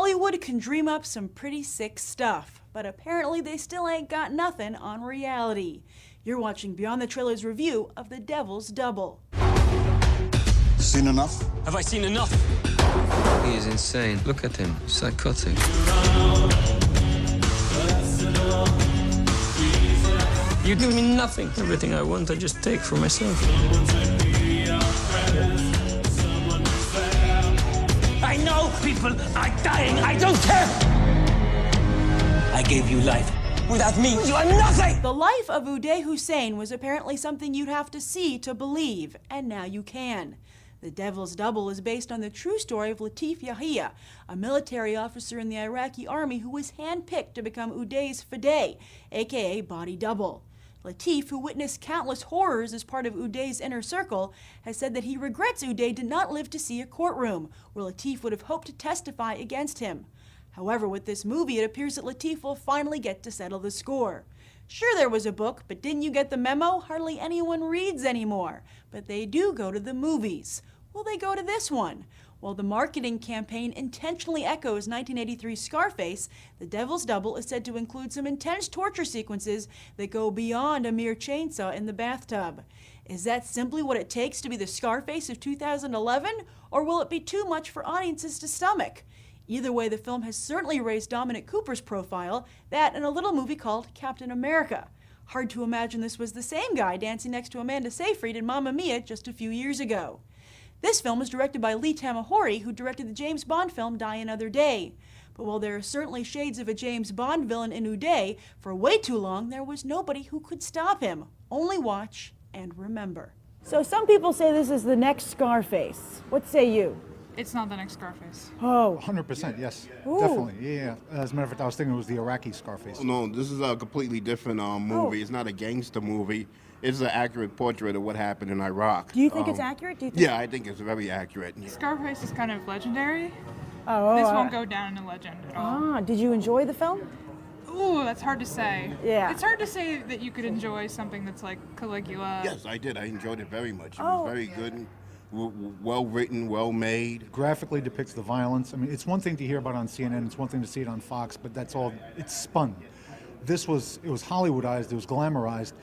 Hollywood can dream up some pretty sick stuff, but apparently they still ain't got nothing on reality. You're watching Beyond the Trailers review of The Devil's Double. Seen enough? Have I seen enough? He is insane. Look at him. Psychotic. You give me nothing. Everything I want, I just take for myself. I know people are dying. I don't care. I gave you life. Without me, you are nothing! The life of Uday Hussein was apparently something you'd have to see to believe, and now you can. The Devil's Double is based on the true story of Latif Yahia, a military officer in the Iraqi army who was handpicked to become Uday's Fideh, aka body double. Latif, who witnessed countless horrors as part of Uday's inner circle, has said that he regrets Uday did not live to see a courtroom, where Latif would have hoped to testify against him. However, with this movie, it appears that Latif will finally get to settle the score. Sure, there was a book, but didn't you get the memo? Hardly anyone reads anymore. But they do go to the movies. Will they go to this one? While the marketing campaign intentionally echoes 1983's Scarface, The Devil's Double is said to include some intense torture sequences that go beyond a mere chainsaw in the bathtub. Is that simply what it takes to be the Scarface of 2011? Or will it be too much for audiences to stomach? Either way, the film has certainly raised Dominic Cooper's profile, that and a little movie called Captain America. Hard to imagine this was the same guy dancing next to Amanda Seyfried in Mamma Mia just a few years ago. This film is directed by Lee Tamahori, who directed the James Bond film Die Another Day. But while there are certainly shades of a James Bond villain in Uday, for way too long there was nobody who could stop him. Only watch and remember. So some people say this is the next Scarface. What say you? It's not the next Scarface. Oh. 100%, yes. Ooh. Definitely, yeah. As a matter of fact, I was thinking it was the Iraqi Scarface. No, this is a completely different movie. It's not a gangster movie. It's an accurate portrait of what happened in Iraq. Do you think it's accurate? Do you think Yeah, I think it's very accurate. Scarface is kind of legendary. Oh, This won't go down in a legend at all. Did you enjoy the film? Ooh, that's hard to say. Yeah. It's hard to say that you could enjoy something that's like Caligula. Yes, I did. I enjoyed it very much. It Oh. was very good, well written, well made. Graphically depicts the violence. I mean, it's one thing to hear about on CNN, it's one thing to see it on Fox, but that's all, it's spun. It was Hollywoodized, it was glamorized,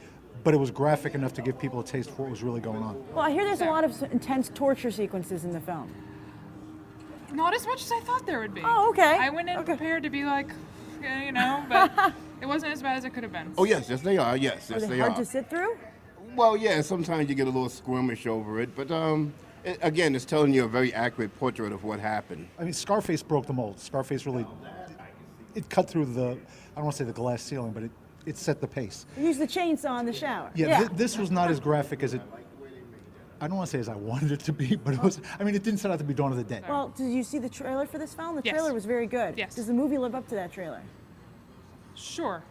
but it was graphic enough to give people a taste for what was really going on. Well, I hear there's a lot of intense torture sequences in the film. Not as much as I thought there would be. Oh, okay. I went in prepared to be like, but it wasn't as bad as it could have been. Oh, yes, they are. Yes, Are yes, they they hard are. to sit through? Well, yeah, sometimes you get a little squirmish over it, but again, it's telling you a very accurate portrait of what happened. I mean, Scarface broke the mold. Scarface really, it cut through the, I don't want to say the glass ceiling, but it set the pace. Use the chainsaw in the shower. Yeah, this was not as graphic as it, I don't want to say as I wanted it to be, but it was, I mean, it didn't set out to be Dawn of the Dead. Well, did you see the trailer for this film? The Yes. trailer was very good. Yes. Does the movie live up to that trailer? Sure.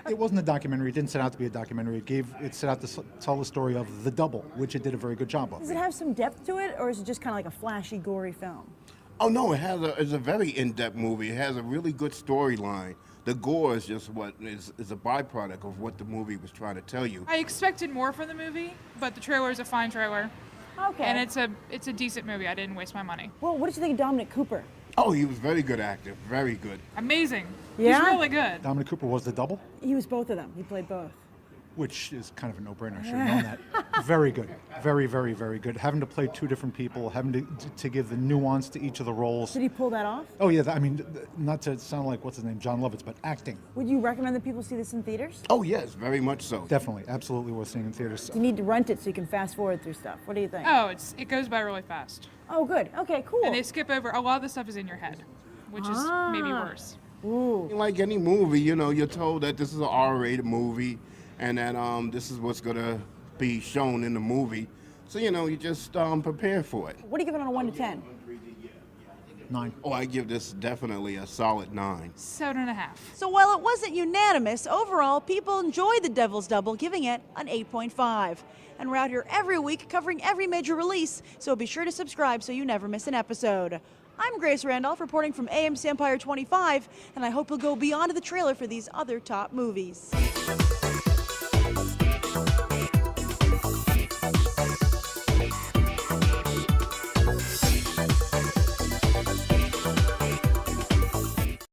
It wasn't a documentary. It didn't set out to be a documentary. It set out to tell the story of The Double, which it did a very good job of. Does it have some depth to it, or is it just kind of like a flashy, gory film? Oh, no, it's a very in-depth movie. It has a really good storyline. The gore is just what is a byproduct of what the movie was trying to tell you. I expected more from the movie, but the trailer is a fine trailer. Okay. And it's a decent movie. I didn't waste my money. Well, what did you think of Dominic Cooper? Oh, he was very good actor, very good. Amazing. Yeah? He's really good. Dominic Cooper was The Double, He was both of them. He played both. which is kind of a no-brainer. I should have known that. Very good. Very, very, very good. Having to play two different people, having to give the nuance to each of the roles. Did he pull that off? Oh, yeah, I mean, not to sound like, what's his name, John Lovitz, but acting. Would you recommend that people see this in theaters? Oh, yes, very much so. Definitely, absolutely worth seeing in theaters. You need to rent it so you can fast forward through stuff. What do you think? Oh, it goes by really fast. Oh, good. Okay, cool. And they skip over a lot of the stuff is in your head, which is maybe worse. Ooh. Like any movie, you're told that this is an R-rated movie and that this is what's going to be shown in the movie. So, you just prepare for it. What do you give it on a 1 to 10? 9. Oh, I give this definitely a solid 9. 7.5. So while it wasn't unanimous, overall, people enjoyed The Devil's Double, giving it an 8.5. And we're out here every week covering every major release, so be sure to subscribe so you never miss an episode. I'm Grace Randolph, reporting from AMC Empire 25, and I hope you'll go beyond the trailer for these other top movies.